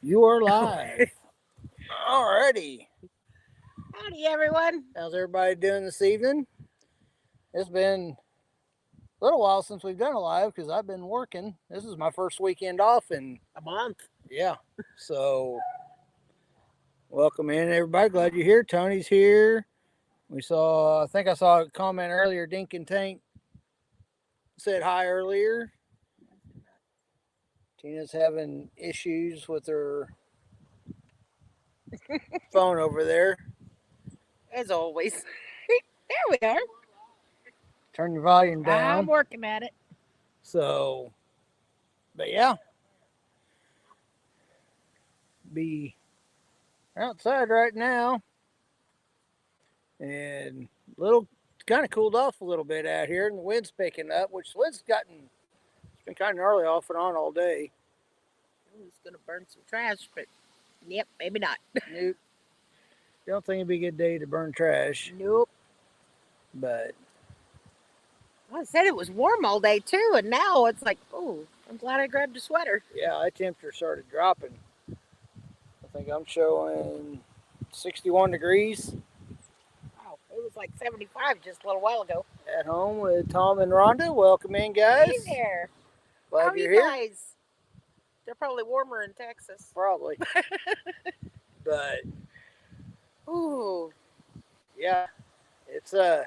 You are live. Alrighty. Howdy, everyone. How's everybody doing this evening? It's been a little while since we've done a live because I've been working. This is my first weekend off, and A month. yeah. So, welcome in, everybody. Glad you're here. Tony's here. I think I saw a comment earlier. Dink and Tank said hi earlier. Tina's having issues with her phone over there. As always. There we are. Turn your volume I'm down. working at it. So, but yeah, be outside right now, and little kind of cooled off a little bit out here, and the wind's picking up. Which the wind's gotten it's been kind of gnarly off and on all day. It's going to burn some trash, but yep, maybe not. Nope. Don't think it'd be a good day to burn trash, Nope. but I said it was warm all day, too, and now it's like, oh, I'm glad I grabbed a sweater. yeah, that temperature started dropping. I think I'm showing 61 degrees Wow, it was like 75 just a little while ago. at home with Tom and Rhonda. Welcome in, guys. Hey there. How Glad are you're you here. guys? They're probably warmer in Texas. Probably, but Ooh. yeah, it's yeah,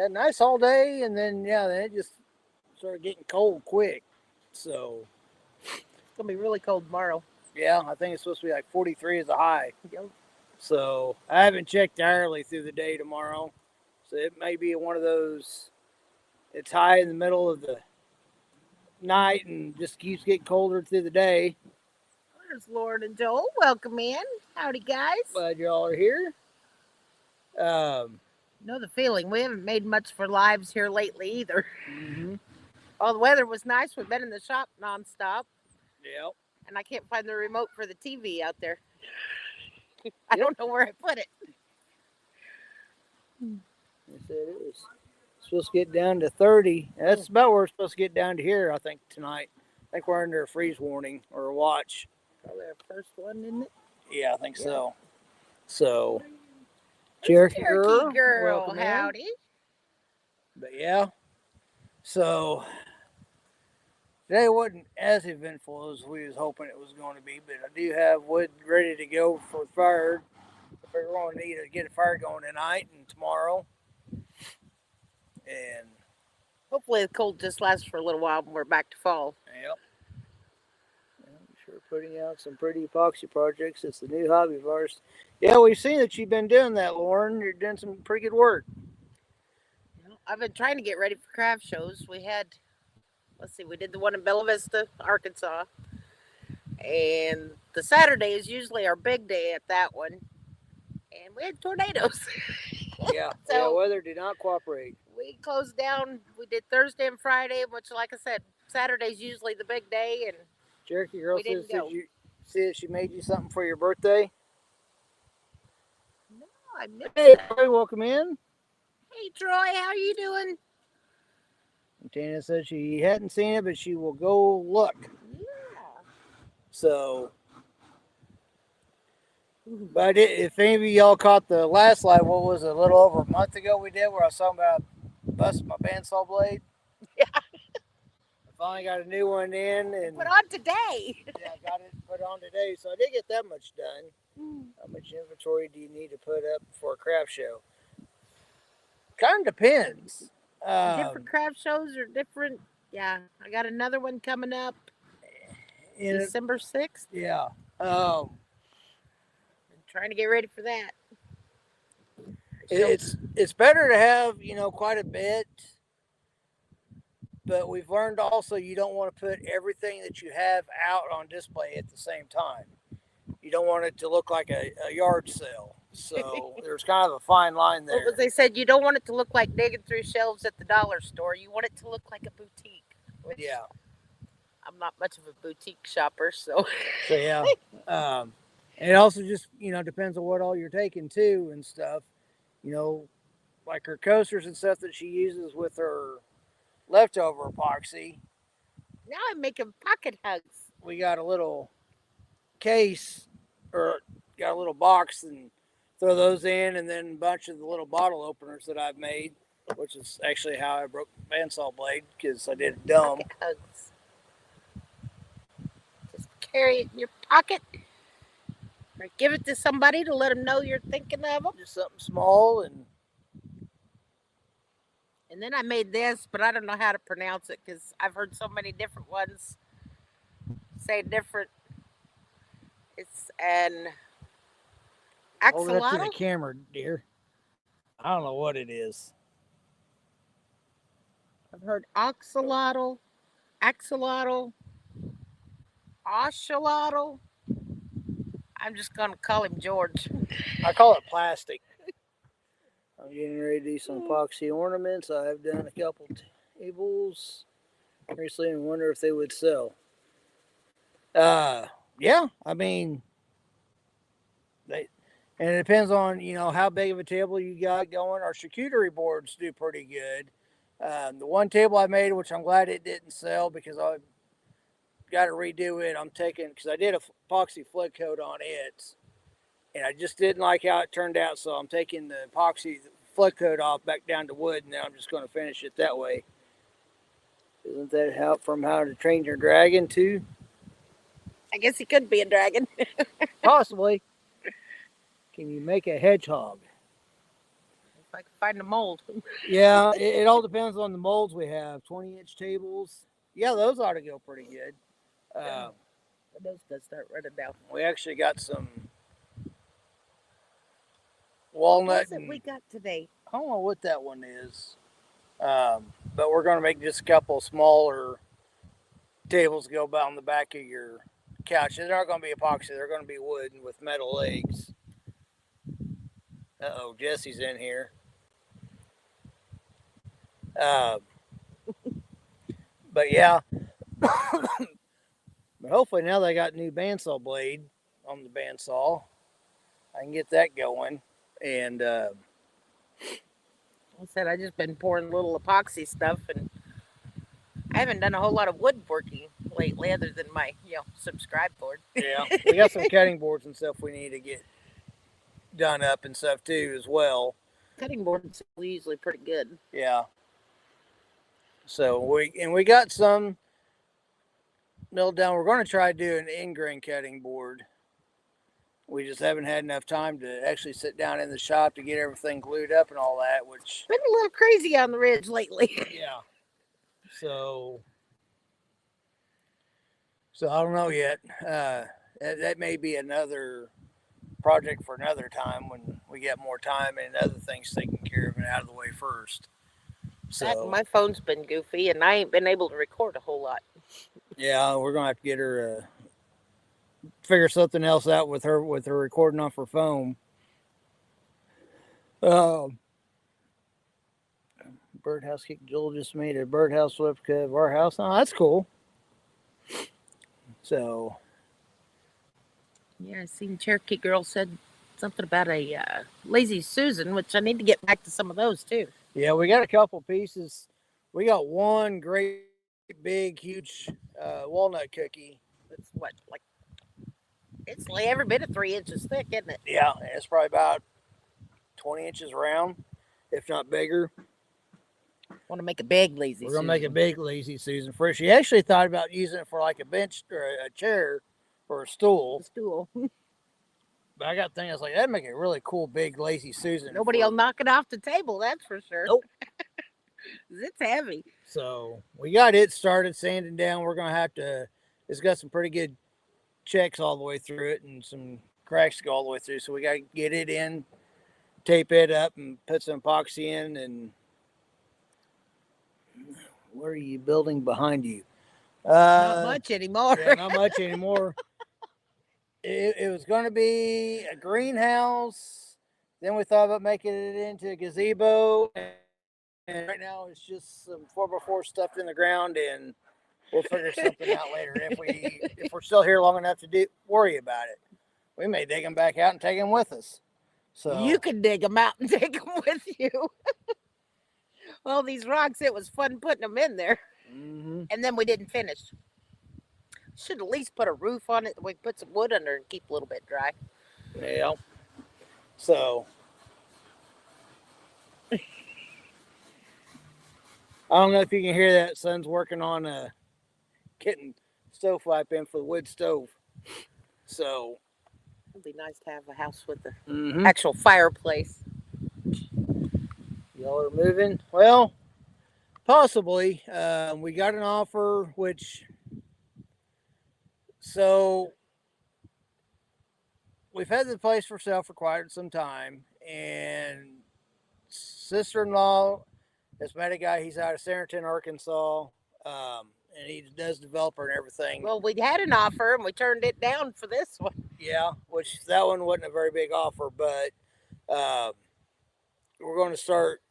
nice all day, and then then it just started getting cold quick. So It's going to be really cold tomorrow. yeah, I think it's supposed to be like 43 as a high. Yep. So I haven't checked the hourly through the day tomorrow, so it may be one of those. It's high in the middle of the night and just keeps getting colder through the day. There's Lauren and Joel. Welcome in. Howdy, guys. Glad y'all are here. Know the feeling. We haven't made much for lives here lately either. Mm-hmm. Oh, the weather was nice. We've been in the shop nonstop, Yep. and I can't find the remote for the TV out there. I don't know where I put it. Yes, it is. It's supposed to get down to 30. That's about where it's supposed to get down to here, I think, tonight. I think we're under a freeze warning or a watch. Probably our first one, isn't it? Yeah, I think so. So, Cherokee Girl, welcome in. howdy. But yeah, so today wasn't as eventful as we was hoping it was going to be, but I do have wood ready to go for fire. We're going to need to get a fire going tonight and tomorrow. And Hopefully the cold just lasts for a little while and we're back to fall. yep. I'm sure putting out some pretty epoxy projects. It's the new hobby of ours. Yeah, we've seen that you've been doing that, Lauren. You're doing some pretty good work. I've been trying to get ready for craft shows. We did the one in Bella Vista, Arkansas. And the Saturday is usually our big day at that one. And we had tornadoes. Yeah, So- weather did not cooperate. We closed down. We did Thursday and Friday, which, like I said, Saturday's usually the big day. And Cherokee Girl We says, didn't go. did you see that she made you something for your birthday? no, I missed Hey, that. Troy, welcome in. Hey, Troy, how are you doing? And Tina said she hadn't seen it, but she will go look. Yeah. So, but if any of y'all caught the last live, what was it, a little over a month ago we did, where I was talking about busting my bandsaw blade? Yeah. I finally got a new one in, and Put on today. yeah, I got it put on today, so I did get that much done. How much inventory do you need to put up for a craft show? Kind of depends. Different craft shows are different. Yeah, I got another one coming up in it, December 6th. yeah. I'm trying to get ready for that. It's better to have quite a bit, but we've learned also you don't want to put everything that you have out on display at the same time. You don't want it to look like a yard sale. So there's kind of a fine line there. What was they said? You don't want it to look like digging through shelves at the dollar store. You want it to look like a boutique. Which Yeah. I'm not much of a boutique shopper, so. So yeah. And it also just depends on what all you're taking too and stuff. Like her coasters and stuff that she uses with her leftover epoxy. Now I'm making pocket hugs. We got a little case or got a little box and throw those in, and then a bunch of the little bottle openers that I've made, which is actually how I broke the bandsaw blade because I did it dumb. Pocket hugs. Just carry it in your pocket. Or give it to somebody to let them know you're thinking of them. Just something small. And then I made this, but I don't know how to pronounce it because I've heard so many different ones say different. It's an Hold it up to the axolotl. camera, dear. I don't know what it is. I've heard axolotl, ocelotl. I'm just gonna call him George. I call it plastic. I'm getting ready to do some epoxy ornaments. I've done a couple tables recently and wonder if they would sell. Yeah, I mean, and it depends on how big of a table you got going. Our charcuterie boards do pretty good. The one table I made, which I'm glad it didn't sell because I got to redo it. I'm taking because I did a epoxy flood coat on it, and I just didn't like how it turned out. So I'm taking the epoxy flood coat off back down to wood, and then I'm just going to finish it that way. Isn't that how to train your dragon too? I guess he could be a dragon. Possibly. Can you make a hedgehog? If I can find a mold. Yeah, it all depends on the molds we have. 20-inch tables. Yeah, those ought to go pretty good. Those does start running down. We actually got some What walnut. is it we got today? I don't know what that one is. But we're going to make just a couple smaller tables go about on the back of your couch. They're not going to be epoxy. They're going to be wood with metal legs. Uh-oh, Jesse's in here. But yeah. But hopefully now they got new bandsaw blade on the bandsaw. I can get that going. And I said I just been pouring little epoxy stuff, and I haven't done a whole lot of woodworking lately, other than my subscribe board. Yeah, we got some cutting boards and stuff we need to get done up and stuff too as well. Cutting boards are usually pretty good. Yeah. So we got some milled down. We're going to try to do an in-grain cutting board. We just haven't had enough time to actually sit down in the shop to get everything glued up and all that, which been a little crazy on the ridge lately. Yeah. So I don't know yet. That may be another project for another time when we get more time and other things taken care of and out of the way first. So my phone's been goofy, and I ain't been able to record a whole lot. Yeah, we're gonna have to get her figure something else out with her recording off her phone. Birdhouse kick. Joel just made a birdhouse replica of our house. Oh, that's cool. So yeah, I seen Cherokee Girl said something about a Lazy Susan, which I need to get back to some of those too. Yeah, we got a couple pieces. We got one great big huge walnut cookie. It's it's like every bit of 3 inches thick, isn't it? Yeah, it's probably about 20 inches round, if not bigger. Want to make a big Lazy Susan. We're going to make a big Lazy Susan for her. She actually thought about using it for like a bench or a chair or a stool. But I got thinking, I was like, that'd make a really cool big Lazy Susan. Nobody will knock it off the table, that's for sure. Nope. It's heavy. So we got it started sanding down. We're going to have to, it's got some pretty good checks all the way through it and some cracks to go all the way through. So we got to get it in, tape it up, and put some epoxy in. And what are you building behind you? Not much anymore. Yeah, not much anymore. It was going to be a greenhouse. Then we thought about making it into a gazebo. And right now it's just some 4x4 stuffed in the ground, and we'll figure something out later if we're still here long enough to worry about it. We may dig them back out and take them with us. So you can dig them out and take them with you. Well, these rocks, it was fun putting them in there. Mm-hmm. And then we didn't finish. Should at least put a roof on it. We put some wood under and keep a little bit dry. Yeah. So I don't know if you can hear that. Son's working on getting stovepipe in for the wood stove. So It'd be nice to have a house with an mm-hmm. actual fireplace. Y'all are moving. Well, possibly. We got an offer, which so we've had the place for sale for quite some time, and sister-in-law has met a guy. He's out of Centerton, Arkansas, and he does developer and everything. Well, we had an offer and we turned it down for this one. Yeah, which that one wasn't a very big offer, but we're going to start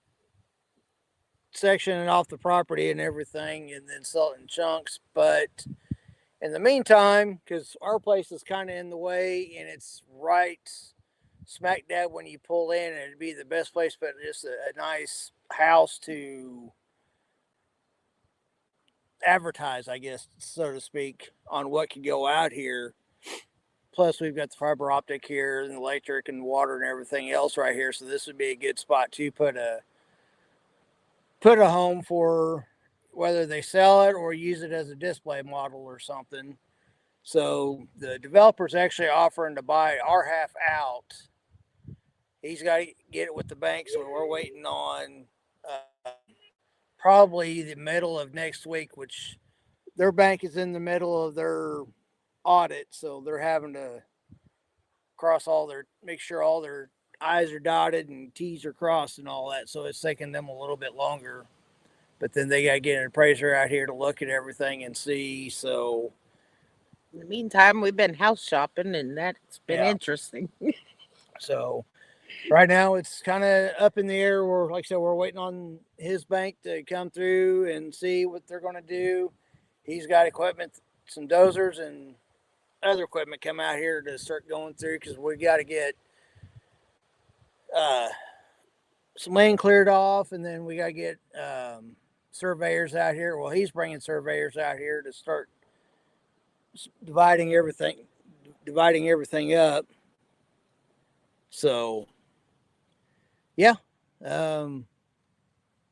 sectioning off the property and everything, and then sell it in chunks. But in the meantime, because our place is kind of in the way, and it's right smack dab when you pull in, and it'd be the best place, but just a nice house to advertise, I guess, so to speak, on what could go out here. Plus, we've got the fiber optic here, and electric, and water, and everything else right here. So this would be a good spot to put a home for, whether they sell it or use it as a display model or something. So the developer's actually offering to buy our half out. He's got to get it with the bank, so we're waiting on probably the middle of next week, which their bank is in the middle of their audit, so they're having to make sure all their I's are dotted and T's are crossed and all that. So it's taking them a little bit longer. But then they got to get an appraiser out here to look at everything and see. So in the meantime, we've been house shopping, and that's been interesting. So right now it's kind of up in the air. Like I said, we're waiting on his bank to come through and see what they're going to do. He's got equipment, some dozers and other equipment come out here to start going through, because we got to get some land cleared off, and then we got to get surveyors out here. Well, he's bringing surveyors out here to start dividing everything up. So yeah,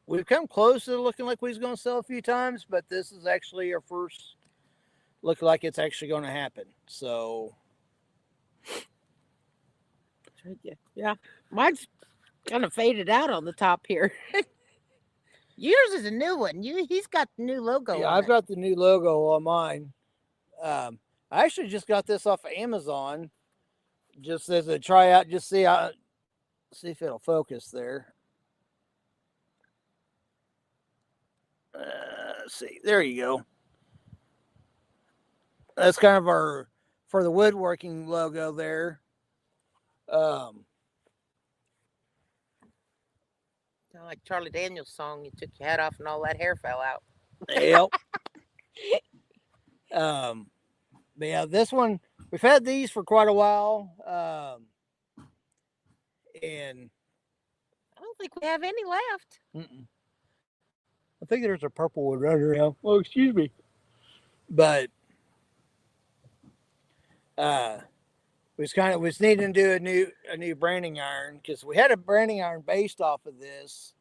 we've come close to looking like we was going to sell a few times, but this is actually our first look like it's actually going to happen. So yeah, mine's kind of faded out on the top here. Yours is a new one. He's got the new logo. Yeah, I've got the new logo on mine. I actually just got this off of Amazon, just as a tryout. Just see if it'll focus there. Let's see. There you go. That's kind of our for the woodworking logo there. Sound like Charlie Daniels' song. You took your hat off and all that hair fell out. Yep. But yeah, this one we've had these for quite a while, and I don't think we have any left. I think there's a purple one right around. Oh, excuse me. But we was needing to do a new branding iron, because we had a branding iron based off of this.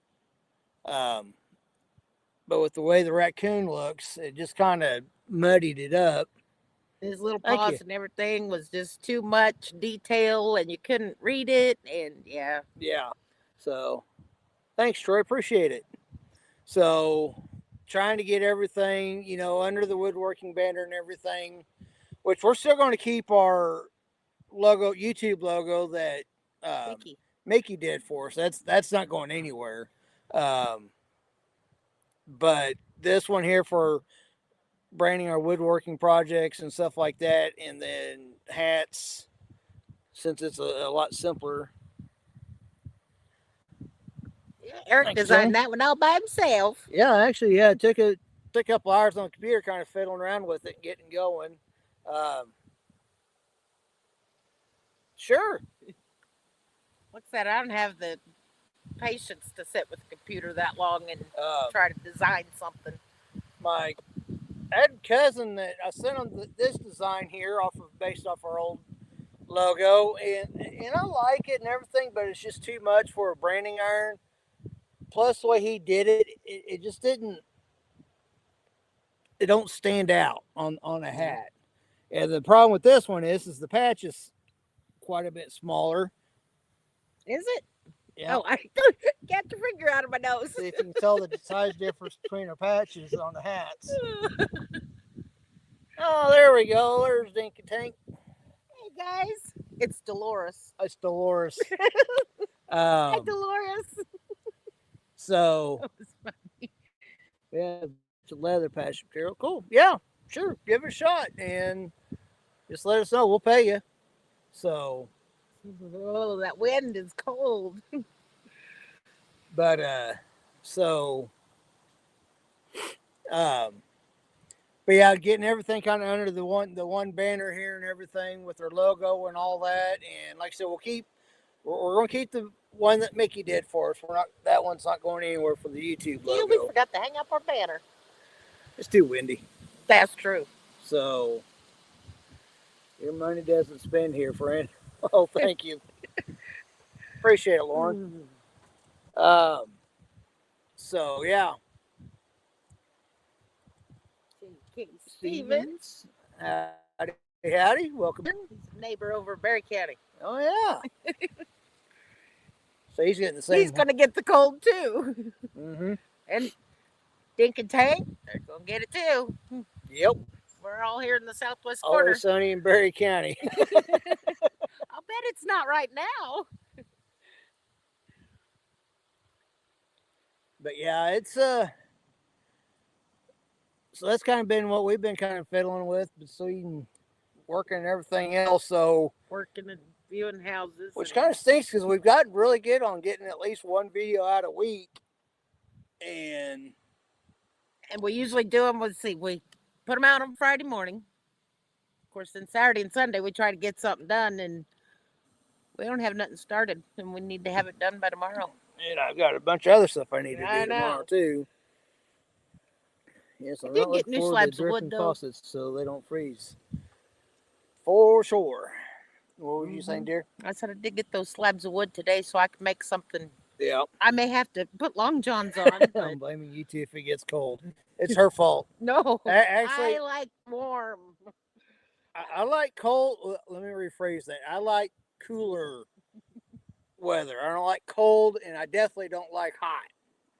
But with the way the raccoon looks, it just kind of muddied it up. His little paws and everything was just too much detail, and you couldn't read it. And yeah. So thanks, Troy. Appreciate it. So trying to get everything, under the woodworking banner and everything, which we're still going to keep our logo, YouTube logo that Mickey did for us. That's not going anywhere. But this one here for branding our woodworking projects and stuff like that, and then hats, since it's a lot simpler. Eric designed that one all by himself. Yeah, actually, it took a couple hours on the computer, kind of fiddling around with it, getting going. Sure. Like I said, I don't have the patience to sit with the computer that long and try to design something. My I had a cousin that I sent him this design here based off our old logo, and I like it and everything, but it's just too much for a branding iron. Plus, the way he did it just didn't. It don't stand out on a Yeah. hat. And the problem with this one is the patch is quite a bit smaller. Is it? Yeah. Oh, I get the finger out of my nose. See if you can tell the size difference between our patches on the hats. Oh, there we go. There's Dinky Tank. Hey guys, it's Dolores. It's Dolores. Hi, Dolores. So That was funny. yeah, it's a leather patch material. Cool. Yeah, sure. Give it a shot and just let us know. We'll pay you. So, Oh, that wind is cold. but so um, but yeah, getting everything kind of under the one banner here and everything with our logo and all that. And like I said, we're going to keep the one that Mickey did for us. That one's not going anywhere for the YouTube Yeah, we logo. forgot to hang up our banner. It's too windy. That's true. So your money doesn't spend here, friend. Oh, thank you. Appreciate it, Lauren. So yeah, King Stevens. howdy, howdy, welcome in. He's a neighbor over in Berry County. Oh yeah. So he's getting the same. He's gonna get the cold too. Mm-hmm. And Dink and Tank, they're gonna get it too. Yep. We're all here in the southwest corner. Always sunny in Berry County. I'll bet it's not right now. But yeah, it's so that's kind of been what we've been kind of fiddling with between working and everything else. So Working and viewing houses. which kind of stinks because we've gotten really good on getting at least one video out a week. And we usually do them. Let's see, we put them out on Friday morning. Of course, then Saturday and Sunday we try to get something done, and we don't have nothing started, and we need to have it done by tomorrow. and I've got a bunch of other stuff I need to I do know. tomorrow too. Yes, I'm did not get looking new for the slabs of wood, dripping though. faucets so they don't freeze. For sure. What were you saying, dear? I said I did get those slabs of wood today, so I can make something. Yeah. I may have to put long johns on. But I'm blaming you two if it gets cold. It's her fault. no, Actually, I like warm. I like cold. Let me rephrase that. I like cooler weather. I don't like cold, and I definitely don't like hot.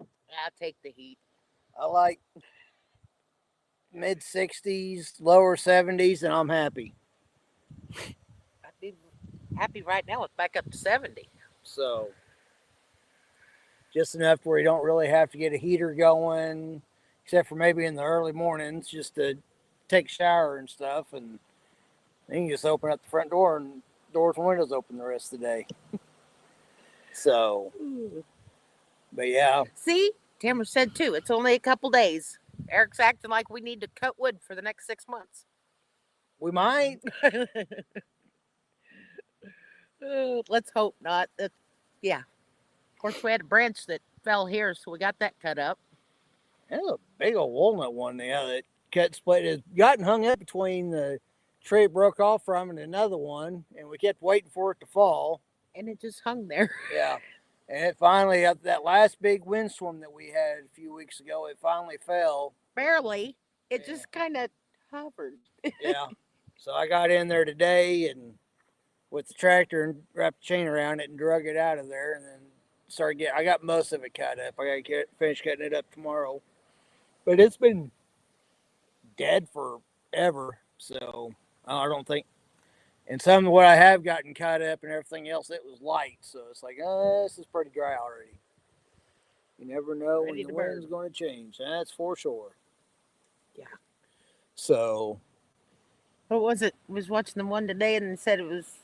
I take the heat. I like mid 60s, lower 70s, and I'm happy. I'd be happy right now with back up to 70. So, just enough where you don't really have to get a heater going, except for maybe in the early mornings, just to take a shower and stuff, and then you just open up the front door and doors and windows open the rest of the day. So, but yeah. See, Tamara said too, it's only a couple days. Eric's acting like we need to cut wood for the next 6 months. We might. Let's hope not. Yeah. Of course, we had a branch that fell here, so we got that cut up. There's a big old walnut one there that cut split. It's gotten hung up between the tree it broke off from and another one, and we kept waiting for it to fall. And it just hung there. Yeah. And it finally, that last big windstorm that we had a few weeks ago, it finally fell. Barely. It Yeah. just kind of hovered. Yeah. So I got in there today and with the tractor and wrapped the chain around it and drug it out of there, and then started getting. I got most of it cut up. I got to finish cutting it up tomorrow. But it's been dead forever, so I don't think. And some of what I have gotten cut up and everything else, it was light, so it's like, oh, this is pretty dry already. You never know Ready when to the wind's burn. going to change. That's for sure. Yeah. So, What was it? I was watching the one today and it said it was,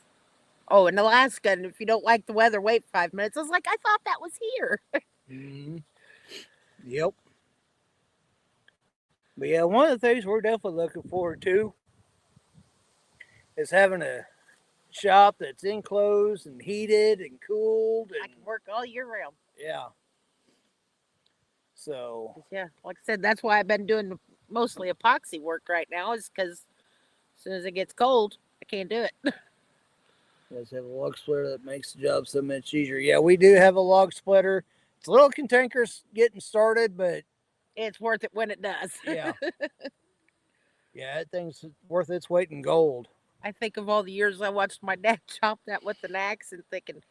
in Alaska, and if you don't like the weather, wait 5 minutes. I was like, I thought that was here. Yep. But yeah, one of the things we're definitely looking forward to is having a shop that's enclosed and heated and cooled. And, I can work all year round. yeah. So, Yeah, like I said, that's why I've been doing mostly epoxy work right now is because as soon as it gets cold, I can't do it. Let's have a log splitter that makes the job so much easier. Yeah, we do have a log splitter. It's a little cantankerous getting started, but It's worth it when it does. yeah, yeah, that thing's worth its weight in gold. I think of all the years I watched my dad chop that with an axe and thinking,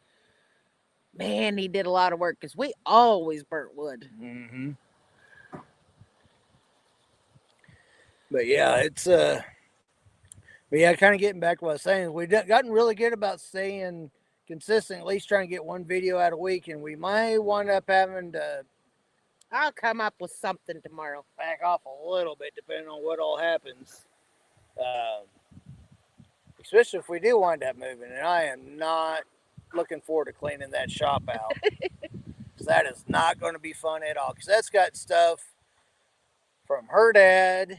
man, he did a lot of work because we always burnt wood. Mm-hmm. But yeah, but yeah, kind of getting back to what I was saying, we've gotten really good about staying consistent, at least trying to get one video out a week, and we might wind up having to I'll come up with something tomorrow. back off a little bit depending on what all happens. Uh, Especially if we do wind up moving, and I am not looking forward to cleaning that shop out. Because that is not going to be fun at all. Because that's got stuff from her dad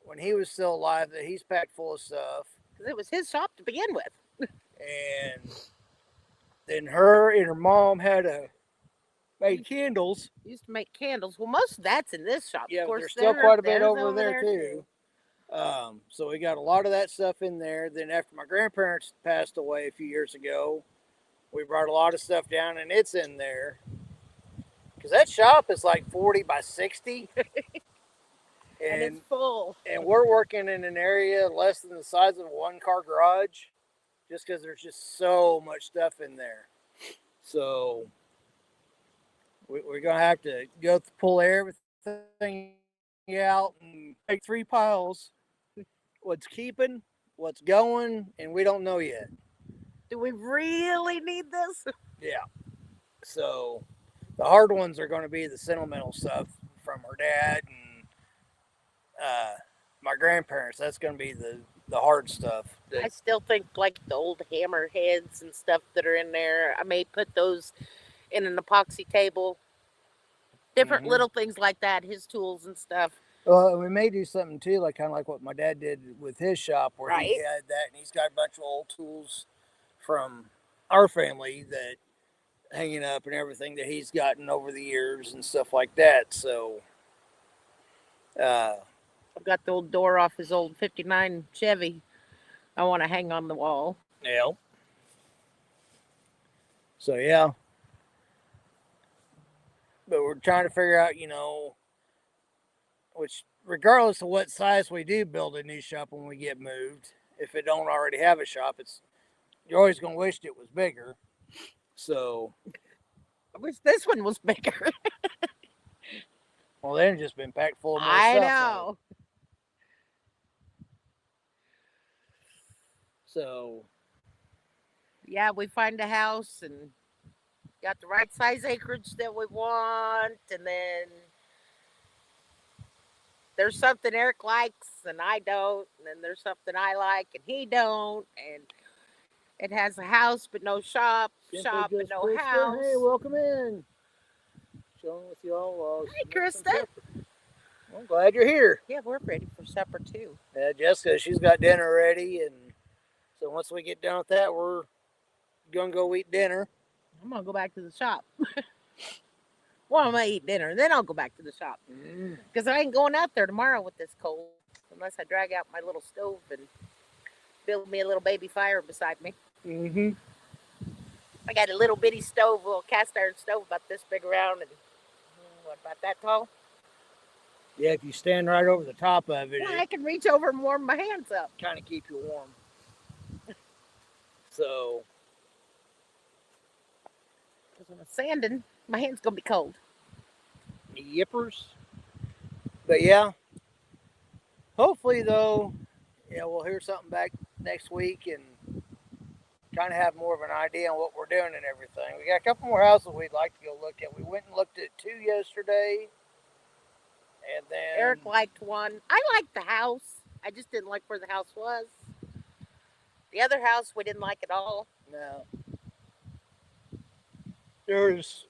when he was still alive that he's packed full of stuff. Because it was his shop to begin with. And then her and her mom had made candles. Used to make candles. Well, most of that's in this shop. Yeah, of course, there's still quite a bit there's over there too. So we got a lot of that stuff in there. Then after my grandparents passed away a few years ago, we brought a lot of stuff down, and it's in there. Because that shop is like 40 by 60. And it's full. And we're working in an area less than the size of a one-car garage, just because there's just so much stuff in there. So we're gonna have to pull everything out and make 3 piles. What's keeping, what's going, and we don't know yet. Do we really need this? Yeah. So the hard ones are going to be the sentimental stuff from her dad and my grandparents. That's going to be the hard stuff. I still think like the old hammer heads and stuff that are in there. I may put those in an epoxy table. Different little things like that. His tools and stuff. Well, we may do something too, like kind of like what my dad did with his shop, where Right. he had that, and he's got a bunch of old tools from our family that hanging up and everything that he's gotten over the years and stuff like that. So, I've got the old door off his old '59 Chevy. I want to hang on the wall. yeah. So yeah, but we're trying to figure out, which regardless of what size we do build a new shop when we get moved, if it don't already have a shop, you're always gonna wish it was bigger. So I wish this one was bigger. well, they've just been packed full of more I stuff. know. So yeah, we find a house and got the right size acreage that we want, and then there's something Eric likes and I don't, and then there's something I like and he don't, and it has a house but no shop, shop but no house. Hey, welcome in. Chilling with y'all. Hi, Krista. I'm glad you're here. Yeah, we're ready for supper too. Jessica, she's got dinner ready, and so once we get done with that, we're gonna go eat dinner. I'm gonna go back to the shop. Well, I'm gonna eat dinner, then I'll go back to the shop because I ain't going out there tomorrow with this cold unless I drag out my little stove and build me a little baby fire beside me. Mm-hmm. I got a little bitty stove, a little cast iron stove about this big around, and what, about that tall? Yeah, if you stand right over the top of it, well, I can reach over and warm my hands up. Kind of keep you warm. So, because when I'm sanding, my hands gonna be cold. Yippers. But yeah, hopefully though, we'll hear something back next week and kind of have more of an idea on what we're doing and everything. We got a couple more houses we'd like to go look at. We went and looked at 2 yesterday. And then Eric liked one. I liked the house. I just didn't like where the house was. The other house we didn't like at all. No. There's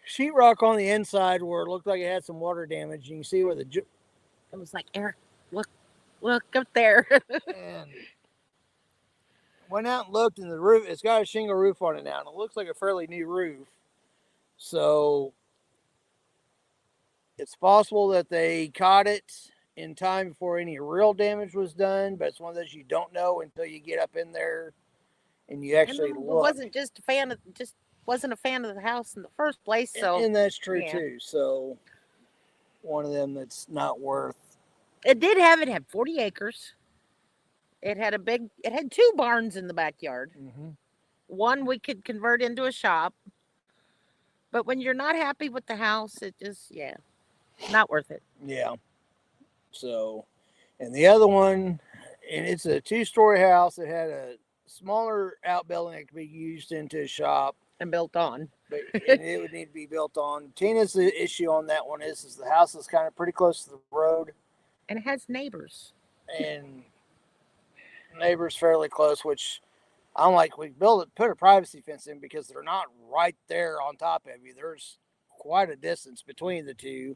sheetrock on the inside where it looked like it had some water damage. You can see where it was like, Eric, look up there. And went out and looked, and the roof, it's got a shingle roof on it now, and it looks like a fairly new roof. So It's possible that they caught it in time before any real damage was done, but it's one of those you don't know until you get up in there and you And actually I look. wasn't just a fan of just wasn't a fan of the house in the first place. So And that's true yeah, too. So one of them that's not worth. it had 40 acres. It had two barns in the backyard. Mm-hmm. One we could convert into a shop. But when you're not happy with the house, it just, yeah, not worth it. Yeah. So, and the other one, and it's a 2-story house. It had a smaller outbuilding that could be used into a shop, And built on. but and it would need to be built on. Tina's the issue on that one is the house is kind of pretty close to the road, And it has neighbors. and neighbors fairly close, which I'm like, we put a privacy fence in because they're not right there on top of you. There's quite a distance between the two,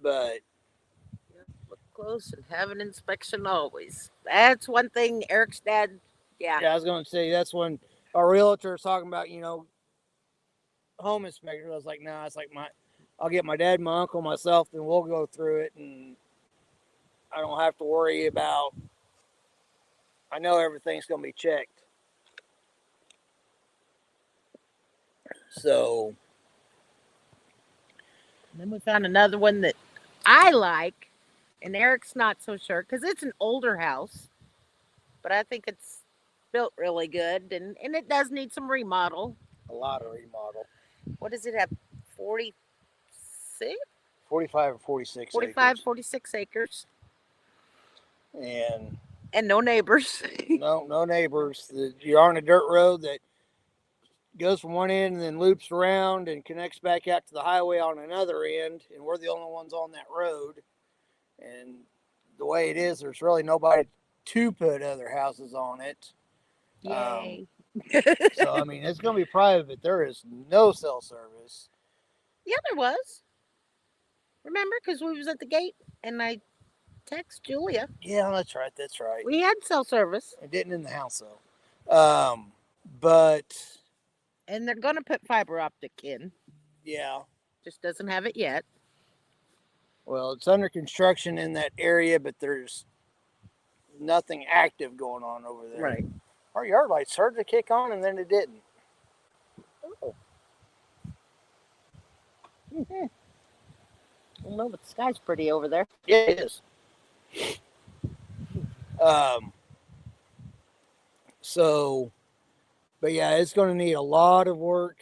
but Look close and have an inspection always. That's one thing Eric's dad, yeah. yeah, I was going to say that's when our realtor is talking about, home inspector. I was like, nah, it's like I'll get my dad, my uncle, myself, and we'll go through it, and I don't have to worry about. I know everything's going to be checked. So. And then we found another one that I like, and Eric's not so sure because it's an older house, but I think it's built really good, and it does need some remodel. A lot of remodel. What does it have? 46? 45 or 46 45, acres. 46 acres. And no neighbors. no neighbors. You're on a dirt road that goes from one end and then loops around and connects back out to the highway on another end, and we're the only ones on that road. And the way it is, there's really nobody to put other houses on it. Yay. So, I mean, it's going to be private, but there is no cell service. Yeah, there was. Remember? Because we was at the gate and I text Julia. Yeah, that's right. We had cell service. It didn't in the house, though. But... And they're going to put fiber optic in. Yeah. Just doesn't have it yet. Well, it's under construction in that area, but there's nothing active going on over there. Right. Our yard light started to kick on, and then it didn't. Oh. Mm-hmm. I don't know, but the sky's pretty over there. Yeah, it is. So, but yeah, it's going to need a lot of work.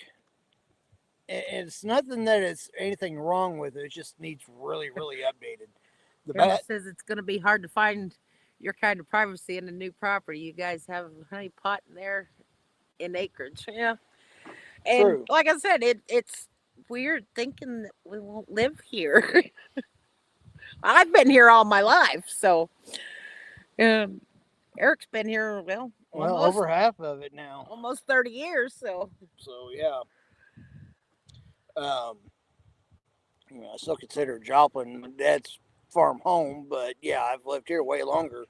And it's nothing that it's anything wrong with it. It just needs really, really updated. It says it's going to be hard to find your kind of privacy in a new property. You guys have a honey pot in there in acreage. Yeah. And True. like I said, it's weird thinking that we won't live here. I've been here all my life, so Eric's been here almost, over half of it now. Almost 30 years, so yeah. I still consider Joplin my dad's farm home, but yeah, I've lived here way longer.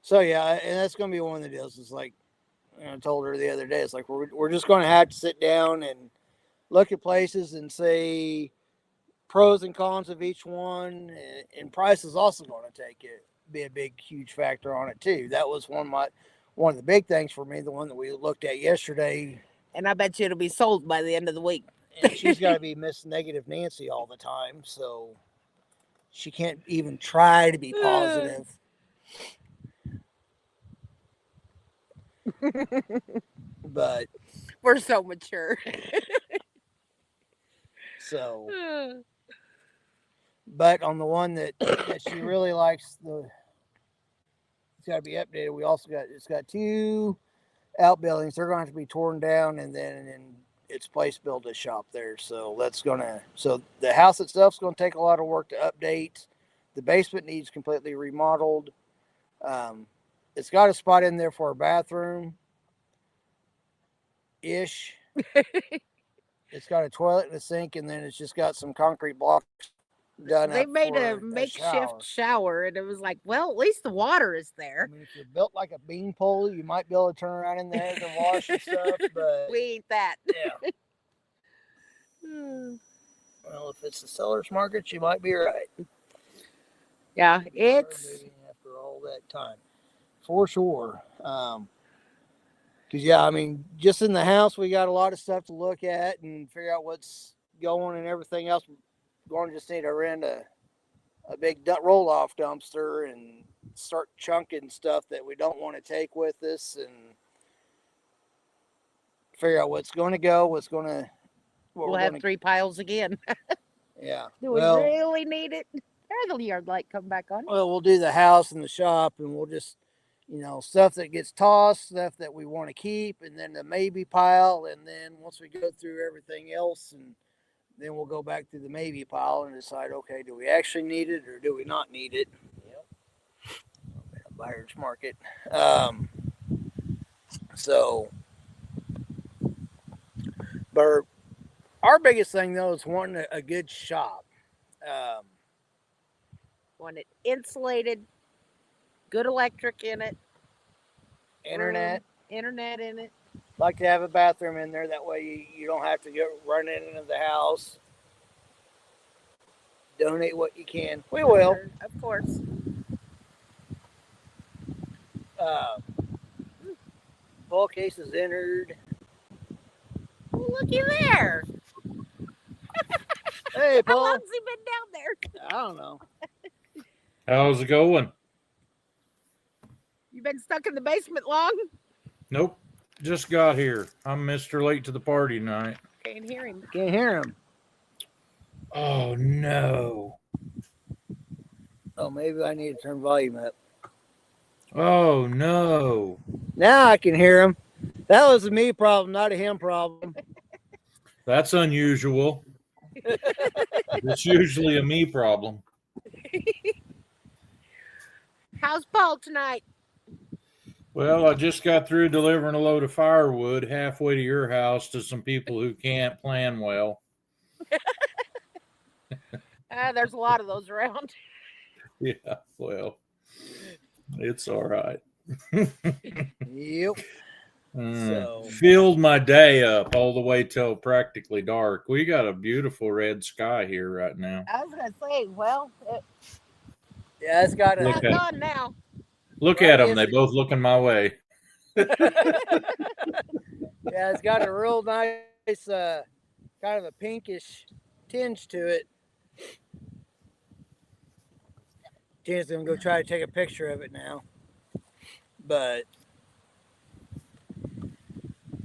So yeah, and that's going to be one of the deals. It's like, I told her the other day, it's like we're just going to have to sit down and look at places and say pros and cons of each one, and price is also going to be a big, huge factor on it too. That was one of the big things for me, the one that we looked at yesterday. And I bet you it'll be sold by the end of the week. And she's got to be Miss Negative Nancy all the time, so she can't even try to be positive. But we're so mature. So, but on the one that she really likes, it's got to be updated. We also it's got 2 outbuildings. They're going to have to be torn down, and then in its place build a shop there. So so the house itself's going to take a lot of work to update. The basement needs completely remodeled. It's got a spot in there for a bathroom ish. It's got a toilet and a sink, and then it's just got some concrete blocks done. They made a makeshift shower, and it was like, well, at least the water is there. I mean, if you're built like a beanpole, you might be able to turn around in there and wash and stuff, but we ain't that. Yeah. Well, if it's the seller's market, you might be right. Yeah, it's Moving after all that time, for sure. Because yeah, I mean, just in the house, we got a lot of stuff to look at and figure out what's going and everything else. We're going to just need to rent a big roll off dumpster and start chunking stuff that we don't want to take with us and figure out what's going to go, what's going to. What we'll we're have going to. 3 piles again. Yeah. Do we really need it? There's the yard light come back on. Well, we'll do the house and the shop, and we'll just, stuff that gets tossed, stuff that we want to keep, and then the maybe pile, and then once we go through everything else, and then we'll go back to the maybe pile and decide, okay, do we actually need it or do we not need it? Yep. Buyer's market. So, but our biggest thing though is wanting a good shop. Want it insulated, good electric in it, Internet. internet in it. Like to have a bathroom in there. That way you don't have to go running into the house. Donate what you can. We will. Of course. Ball case is entered. Well, looky there. Hey, Paul. How long's he been down there? I don't know. How's it going? You been stuck in the basement long? Nope. Just got here. I'm Mr. Late to the party tonight. Can't hear him. Can't hear him. Oh, no. Oh, maybe I need to turn volume up. Oh, no. Now I can hear him. That was a me problem, not a him problem. That's unusual. It's usually a me problem. How's Paul tonight? Well, I just got through delivering a load of firewood halfway to your house to some people who can't plan well. There's a lot of those around. Yeah, well, it's all right. Yep. Filled my day up all the way till practically dark. We got a beautiful red sky here right now. I was going to say, well, Yeah, it's got it's a. gone now. Look at them. They both looking my way. Yeah, it's got a real nice, kind of a pinkish tinge to it. Tina's gonna go try to take a picture of it now. But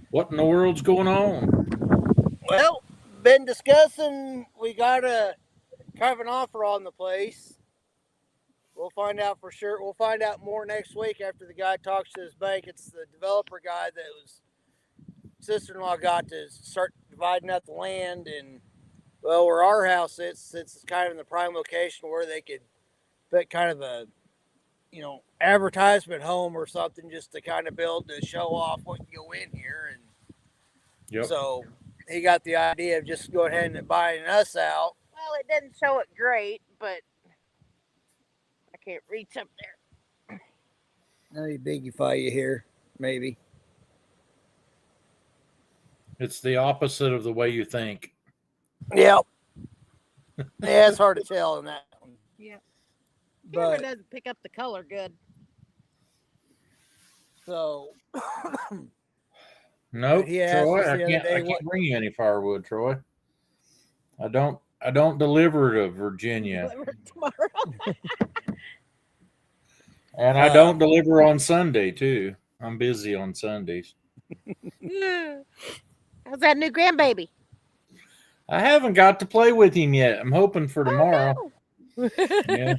what in the world's going on? well, been discussing. We got a kind of an offer on the place. We'll find out for sure. We'll find out more next week after the guy talks to his bank. It's the developer guy that was sister-in-law got to start dividing up the land, and well, where our house sits, it's kind of in the prime location where they could put kind of a, advertisement home or something just to kind of build to show off what can go in here. And Yep. so he got the idea of just go ahead and buying us out. Well, it didn't show it great, but I can't reach up there. Let me bigify you here, maybe. It's the opposite of the way you think. Yep. Yeah, it's hard to tell in that one. Yeah. Camera But doesn't pick up the color good. so Nope, He asked Troy. us the I other can't. day I can't what- bring you any firewood, Troy. I don't deliver to Virginia, Deliver it tomorrow. and I don't deliver on Sunday too. I'm busy on Sundays. How's that new grandbaby? I haven't got to play with him yet. I'm hoping for tomorrow. Yeah,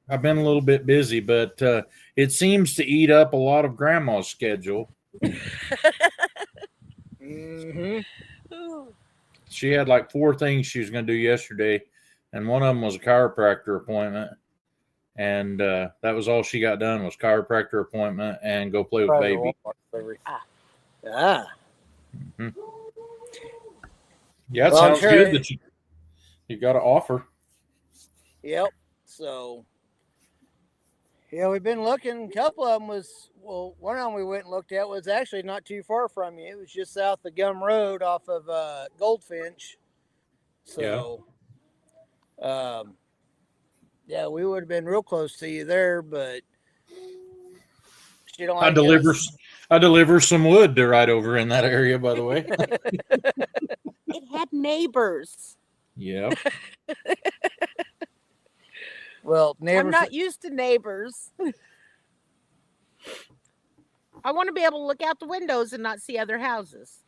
I've been a little bit busy, but it seems to eat up a lot of Grandma's schedule. mm-hmm. She had like 4 things she was going to do yesterday, and one of them was a chiropractor appointment. And that was all she got done was chiropractor appointment and go play with baby. Ah. Mm-hmm. Yeah, it Well, I'm sounds sure good that you got an offer. Yep. So, yeah, we've been looking. A couple of them one of them we went and looked at was actually not too far from you. It was just south of Gum Road off of Goldfinch. So, yeah, we would have been real close to you there, but she don't I like deliver us. I deliver some wood to right over in that area, by the way. It had neighbors. Yep. Well, I'm neighbors. not used to neighbors. I want to be able to look out the windows and not see other houses.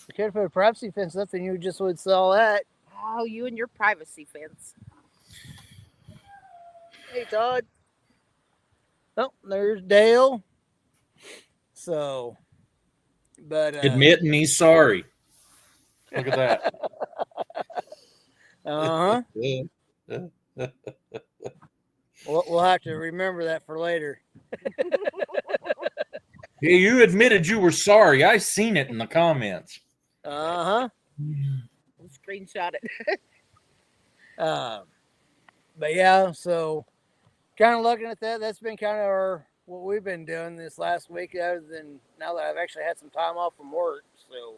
You could put a privacy fence up, and you just would sell that. Oh, you and your privacy fence. Hey, Todd. Oh, there's Dale. So, but Admitting he's sorry. Look at that. uh huh. We'll have to remember that for later. Yeah, you admitted you were sorry. I seen it in the comments. Uh huh. Screenshot it. But yeah, so kind of looking at that, that's been kind of what we've been doing this last week, other than now that I've actually had some time off from work. So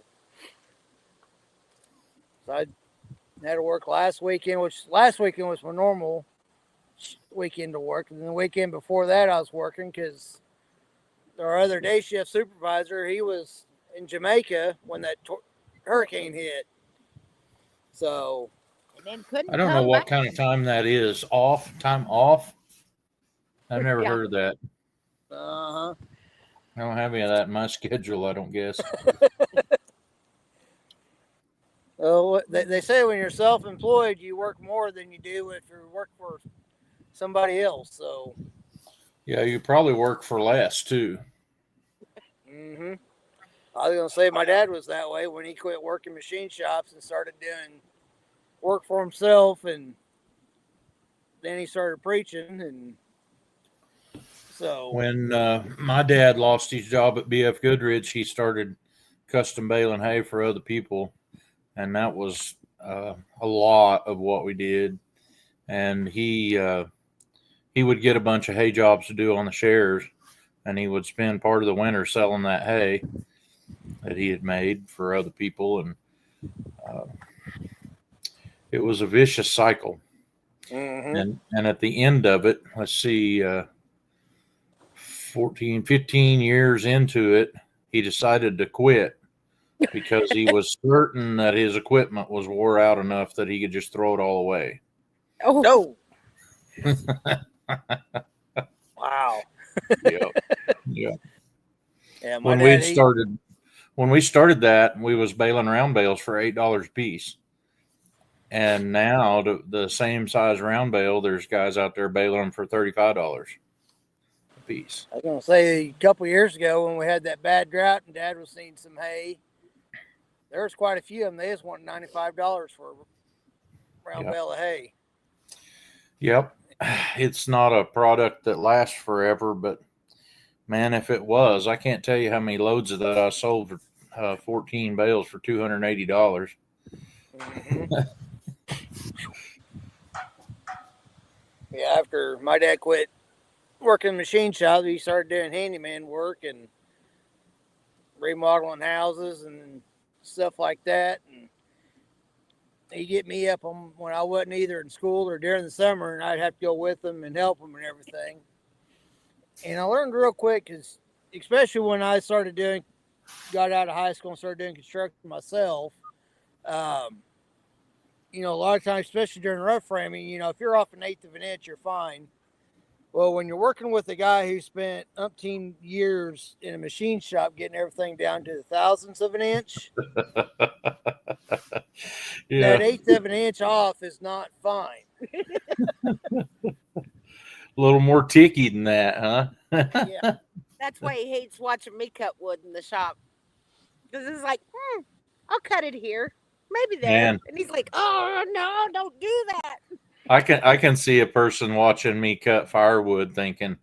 I had to work last weekend, which last weekend was my normal weekend to work. And then the weekend before that, I was working because our other day shift supervisor, he was in Jamaica when that hurricane hit. So And then couldn't I don't know come what back. kind of time that is. Time off? I've never Yeah. heard of that. uh huh. I don't have any of that in my schedule, I don't guess. Well, they say when you're self-employed, you work more than you do if you work for somebody else. So, Yeah, you probably work for less too. I was gonna say my dad was that way when he quit working machine shops and started doing work for himself, and then he started preaching, and so When my dad lost his job at BF Goodrich, he started custom baling hay for other people, and that was a lot of what we did. And he would get a bunch of hay jobs to do on the shares, and he would spend part of the winter selling that hay that he had made for other people, and it was a vicious cycle. And at the end of it, let's see, 14, 15 years into it, he decided to quit because he was certain that his equipment was wore out enough that he could just throw it all away. Oh, no. Wow. Yep. Yeah. Yeah, my When dad. we started that, we was baling round bales for $8 a piece. And now the same size round bale, there's guys out there baling them for $35 a piece. I was gonna say a couple years ago when we had that bad drought and Dad was seeing some hay, there was quite a few of them. They just wanted $95 for a round bale of hay. Yep. It's not a product that lasts forever, but man, if it was, I can't tell you how many loads of that I sold for 14 bales for $280. Yeah, after my dad quit working machine shop, he started doing handyman work and remodeling houses and stuff like that. And he'd get me up on when I wasn't either in school or during the summer, and I'd have to go with him and help him and everything. And I learned real quick, because especially when I got out of high school and started doing construction myself, a lot of times, especially during rough framing, if you're off an eighth of an inch, you're fine. Well, when you're working with a guy who spent umpteen years in a machine shop getting everything down to the thousandths of an inch, that eighth of an inch off is not fine. A little more ticky than that, huh? Yeah. that's why he hates watching me cut wood in the shop. Because it's like, I'll cut it here, maybe there. Man. And he's like, oh, no, don't do that. I can see a person watching me cut firewood thinking,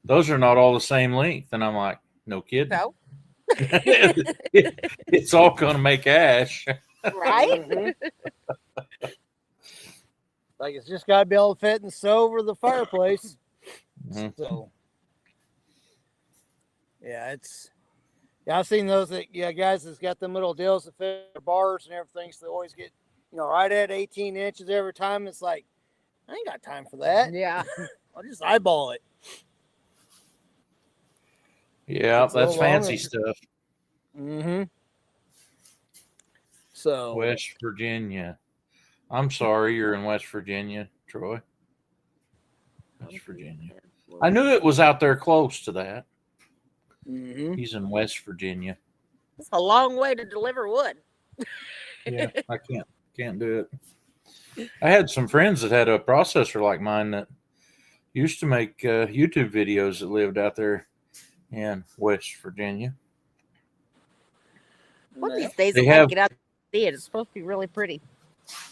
those are not all the same length. And I'm like, no kidding. So, It's all going to make ash. right? Like, it's just got to be able to fit and sew over the fireplace. So, yeah, I've seen those guys that's got them little deals that fit their bars and everything, so they always get right at 18 inches every time. It's like, I ain't got time for that. Yeah. I'll just eyeball it. Yeah, It's a that's little fancy longer. stuff. Mm-hmm. So West Virginia. I'm sorry, you're in West Virginia, Troy. West Virginia. I knew it was out there close to that. mm-hmm. He's in West Virginia. It's a long way to deliver wood. Yeah, I can't do it. I had some friends that had a processor like mine that used to make YouTube videos that lived out there in West Virginia. One of these days They I'd like to have get out and see it. It's supposed to be really pretty.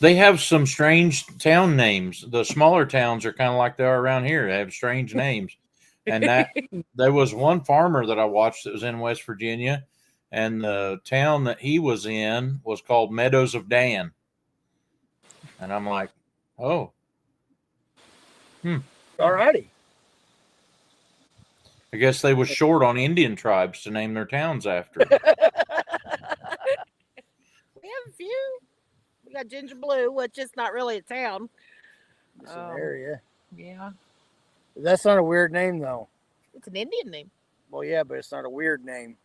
they have some strange town names. The smaller towns are kind of like they are around here. They have strange names. And that there was one farmer that I watched that was in West Virginia, and the town that he was in was called Meadows of Dan. And I'm like, oh, Alrighty. I guess they was short on Indian tribes to name their towns after. We have a few. We got Ginger Blue, which is not really a town. It's an area. Yeah. That's not a weird name, though. It's an Indian name. Well, yeah, but it's not a weird name.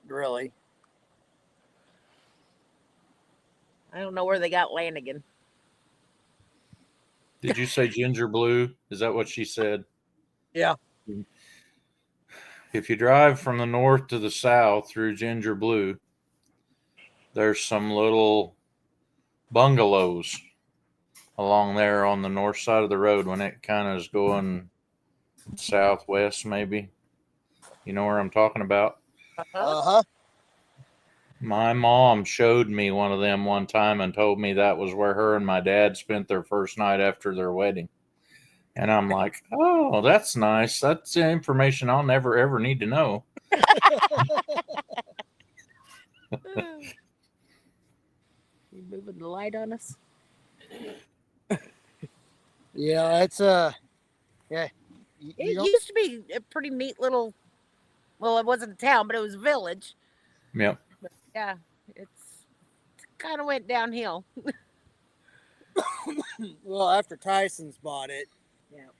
Really. I don't know where they got Lanigan. Did you say Ginger Blue? Is that what she said? Yeah. If you drive from the north to the south through Ginger Blue, there's some little bungalows along there on the north side of the road when it kind of is going southwest, maybe. You know where I'm talking about? Uh-huh. My mom showed me one of them one time and told me that was where her and my dad spent their first night after their wedding. And I'm like, oh, that's nice. That's information I'll never, ever need to know. You moving the light on us? Yeah, it's yeah. It used to be a pretty neat little. Well, it wasn't a town, but it was a village. Yep. But yeah, it kind of went downhill. Well, after Tyson's bought it. Yeah.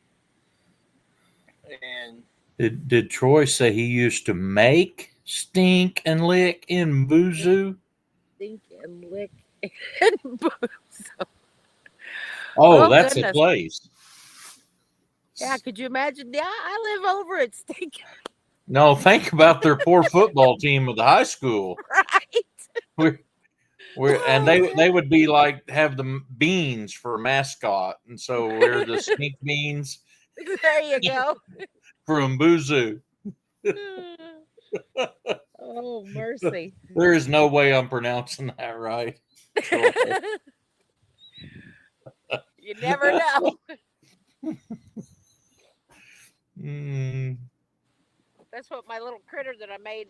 And Did Troy say he used to make, stink, and lick in Boozoo? Stink and lick and booze. Oh, that's goodness. a place. Yeah, could you imagine? Yeah, I live over at Stink. No, think about their poor football team of the high school. Right. And they would be like have the beans for a mascot, and so we're the stink beans There you go. from Boozoo. Oh, mercy. There is no way I'm pronouncing that right. You never know. That's what my little critter that I made.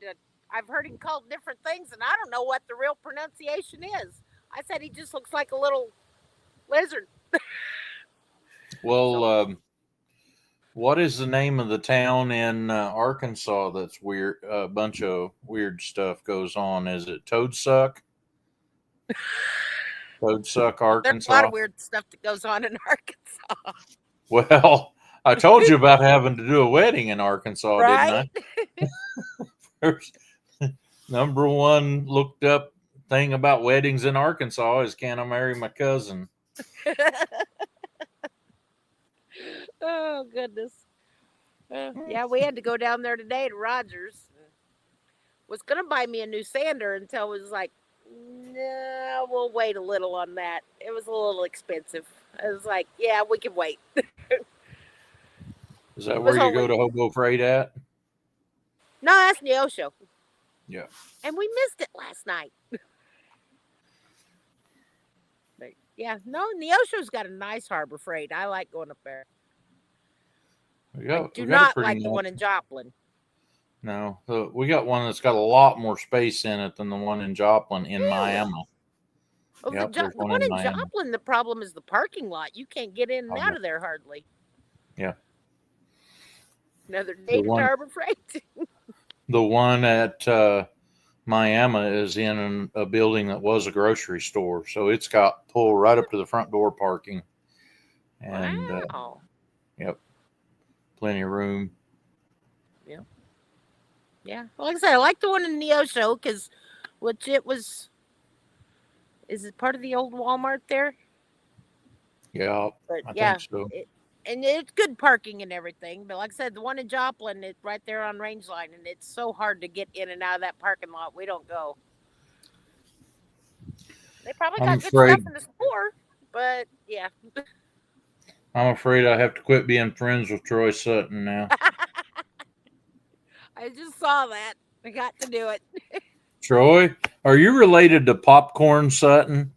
I've heard him called different things, and I don't know what the real pronunciation is. I said he just looks like a little lizard. Well, what is the name of the town in Arkansas that's weird? A bunch of weird stuff goes on. Is it Toadsuck? Toadsuck, Arkansas. There's a lot of weird stuff that goes on in Arkansas. Well, I told you about having to do a wedding in Arkansas, Right? didn't I? Number one looked up thing about weddings in Arkansas is, can I marry my cousin? Oh, goodness. Yeah, we had to go down there today to Rogers. Was going to buy me a new sander until it was like, no, we'll wait a little on that. It was a little expensive. I was like, yeah, we can wait. Is that where you go to Hobo Freight at? No, that's Neosho. Yeah. And we missed it last night. But yeah, no, Neosho's got a nice Harbor Freight. I like going up there. Do not like the one in Joplin. No, we got one that's got a lot more space in it than the one in Joplin in Miami. Oh, yep, the one in Joplin, the problem is the parking lot. You can't get in and out of there hardly. Yeah. Another David Harbor Freight. The one at Miami is in a building that was a grocery store, so it's got pull right up to the front door parking, and Wow. yep, plenty of room. Yeah. Well, like I said, I like the one in Neo Show because, which it was, is it part of the old Walmart there? Yeah, But I yeah, think so. and it's good parking and everything. But like I said, the one in Joplin, it's right there on Rangeline, and it's so hard to get in and out of that parking lot. We don't go. They probably I'm got good stuff afraid. in the store, but yeah. I'm afraid I have to quit being friends with Troy Sutton now. I just saw that. I got to do it. Troy, are you related to Popcorn Sutton?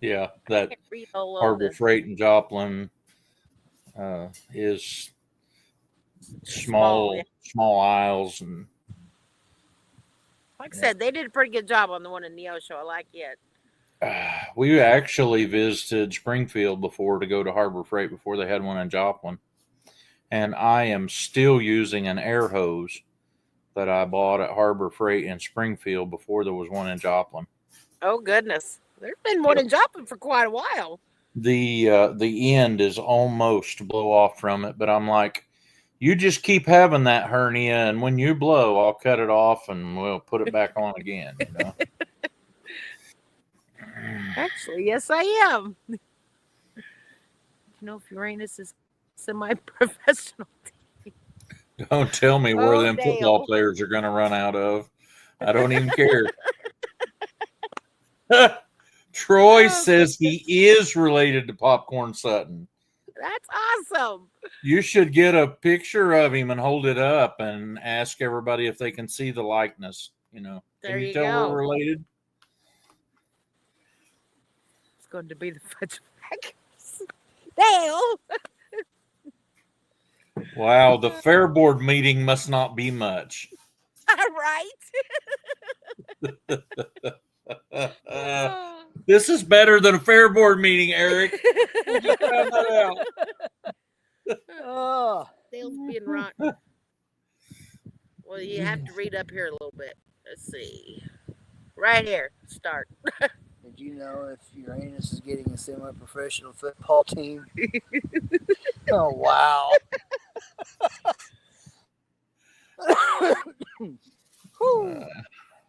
Yeah, I that can't read all of Harbor the Freight in Joplin is small. Yeah. small aisles, and Like I yeah. said, they did a pretty good job on the one in Neo Show. I like it. We actually visited Springfield before to go to Harbor Freight before they had one in Joplin, and I am still using an air hose that I bought at Harbor Freight in Springfield before there was one in Joplin. Oh goodness, there's been one Yep. in Joplin for quite a while. The end is almost blow off from it, but I'm like, you just keep having that hernia, and when you blow, I'll cut it off and we'll put it back on again. You know. Actually, yes, I am. You know, if Uranus is semi-professional. Don't tell me where Oh, them football Dale. players are going to run out of. I don't even care. Troy Oh, says he is related to Popcorn Sutton. that's awesome. You should get a picture of him and hold it up and ask everybody if they can see the likeness. You know, There can you you tell we're go. related? It's going to be the fudge packers. Dale. Wow, the fair board meeting must not be much. Right. This is better than a fair board meeting, Eric. We just found that out. Oh, Dale's being rotten. Well, you have to read up here a little bit. Let's see. Right here. Start. did you know if Uranus is getting a semi-professional football team? Oh wow.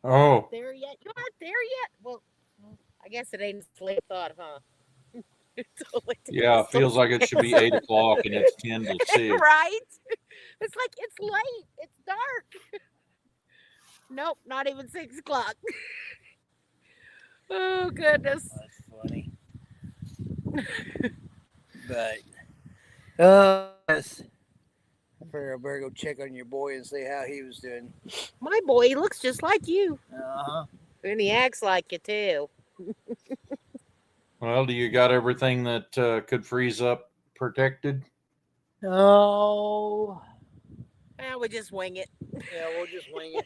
Oh, There yet? You aren't there yet? Well, I guess it ain't a late thought, huh? It's only yeah, it feels like it should be 8 o'clock and it's 10 to 6. right? It's like it's late. It's dark. Nope, not even 6 o'clock. Oh goodness. That's funny. But yes, I figure I better go check on your boy and see how he was doing. My boy, he looks just like you. Uh-huh. And he acts like you too. Well, do you got everything that could freeze up protected? Oh, Well, we just wing it. yeah, we'll just wing it.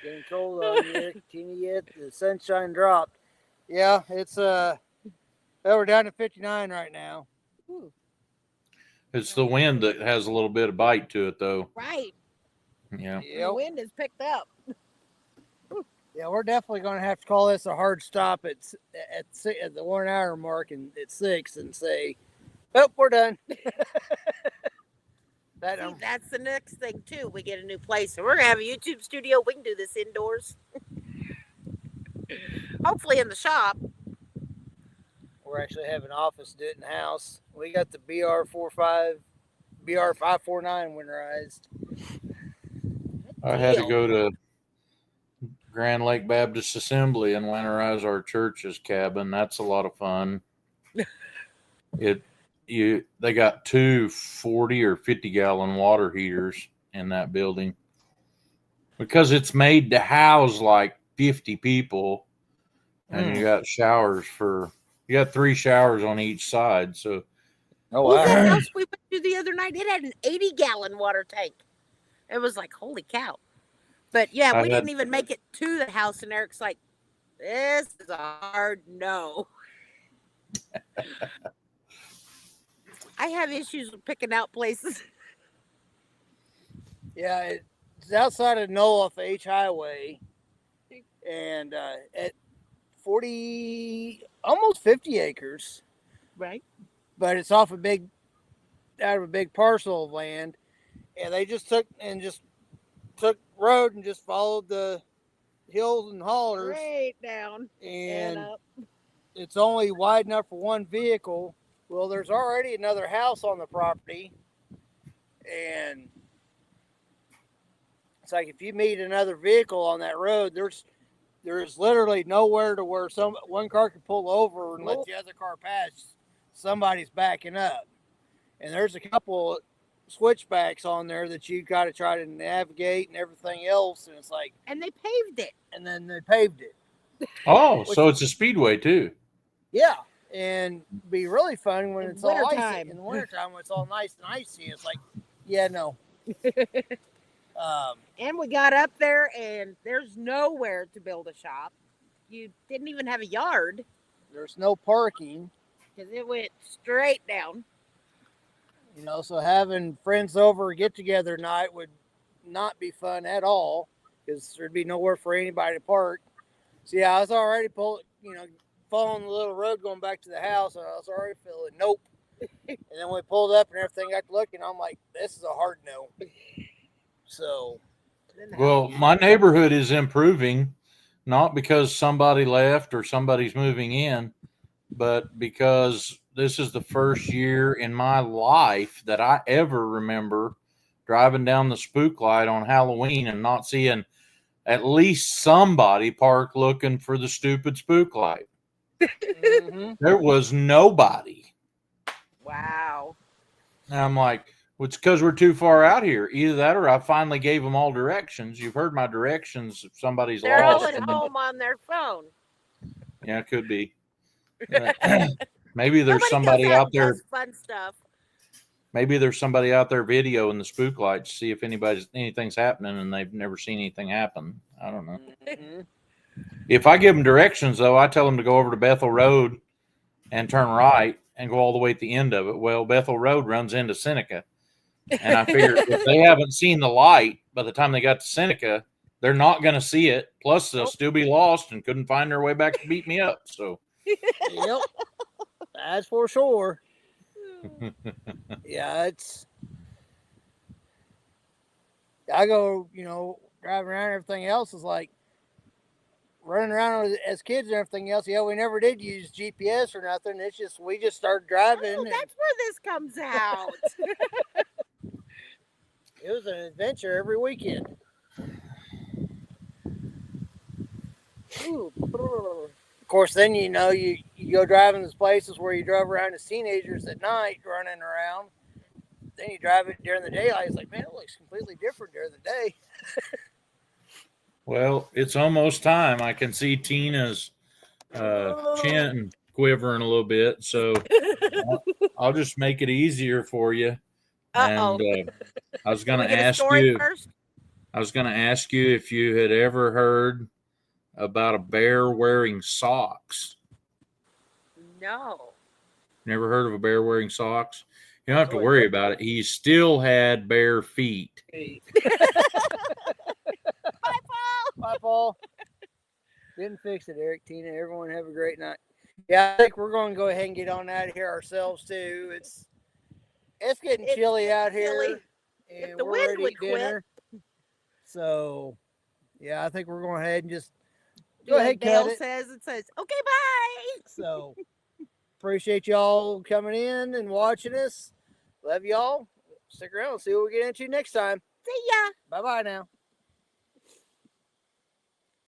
Getting cold on you, continue yet. The sunshine dropped. Yeah, it's well, we're down to 59 right now. Ooh, It's the wind that has a little bit of bite to it, though. right. Yeah. The Yep. wind has picked up. Yeah, we're definitely going to have to call this a hard stop at the 1 hour mark and at 6 and say, "Oh, we're done." That See, that's the next thing too. We get a new place, and we're gonna have a YouTube studio. We can do this indoors. Hopefully in the shop. we're actually having an office do it in the house. We got the BR549 winterized. I had to Deal. go to Grand Lake Baptist Assembly and winterize our church's cabin. That's a lot of fun. They got two 40 or 50 gallon water heaters in that building because it's made to house like 50 people, and you got you got 3 showers on each side. So Oh What was that wow! house we went to the other night? It had an 80-gallon water tank. It was like, holy cow. But yeah, I we had- didn't even make it to the house, and Eric's like, this is a hard no. I have issues with picking out places. Yeah, it's outside of Nola off H Highway, and at 40, almost 50 acres, Right. but it's off out of a big parcel of land, and they just took road and just followed the hills and hollers, Right down and and up. it's only wide enough for one vehicle. Well, there's already another house on the property, and it's like if you meet another vehicle on that road, there's literally nowhere to where one car can pull over and let the other car pass. Somebody's backing up, and there's a couple switchbacks on there that you got to try to navigate and everything else, and it's like, And they paved it. and then they paved it. Oh, so it's a speedway too. Yeah, and be really fun when In it's all icy. wintertime. In the wintertime when it's all nice and icy. It's like, yeah, no. And we got up there, and there's nowhere to build a shop. You didn't even have a yard There's no parking. because it went straight down. So having friends over get together night would not be fun at all because there'd be nowhere for anybody to park. So yeah, I was already following the little road going back to the house, and I was already feeling nope. And then we pulled up and everything got to looking, I'm like, this is a hard no. So, Well, my neighborhood is improving, not because somebody left or somebody's moving in, but because this is the first year in my life that I ever remember driving down the spook light on Halloween and not seeing at least somebody park looking for the stupid spook light. There was nobody. Wow. And I'm like, well, it's because we're too far out here. Either that or I finally gave them all directions. You've heard my directions if somebody's They're all lost. at home on their phone. Yeah, it could be. Maybe there's Nobody somebody goes out out and there. does fun stuff. Maybe there's somebody out there videoing the spook lights, see if anything's happening, and they've never seen anything happen. I don't know. If I give them directions, though, I tell them to go over to Bethel Road and turn right and go all the way at the end of it. Well, Bethel Road runs into Seneca, and I figured if they haven't seen the light by the time they got to Seneca, they're not going to see it. Plus, they'll still be lost and couldn't find their way back to beat me up. So, yep, that's for sure. Yeah, I go, driving around, everything else is like running around as kids and everything else. Yeah, we never did use GPS or nothing. We just started driving. Oh, that's where this comes out. It was an adventure every weekend. Ooh. Of course, then you go driving these places where you drove around as teenagers at night running around. Then you drive it during the daylight. It's like, man, it looks completely different during the day. well, it's almost time. I can see Tina's chin quivering a little bit. So I'll just make it easier for you. Uh-oh. And I was going Can we to get a ask story you. first? I was going to ask you if you had ever heard about a bear wearing socks. No. Never heard of a bear wearing socks? You don't have to worry about it. He still had bare feet. Bye, Paul. Bye, Paul. Didn't fix it, Eric, Tina. Everyone have a great night. Yeah, I think we're going to go ahead and get on out of here ourselves too. It's getting chilly out here, and If the we're wind ready to would eat dinner. So, yeah, I think we're going ahead and just go ahead and Dale cut it. says, okay, bye. So, appreciate y'all coming in and watching us. Love y'all. Stick around. See what we get into next time. See ya. Bye-bye now.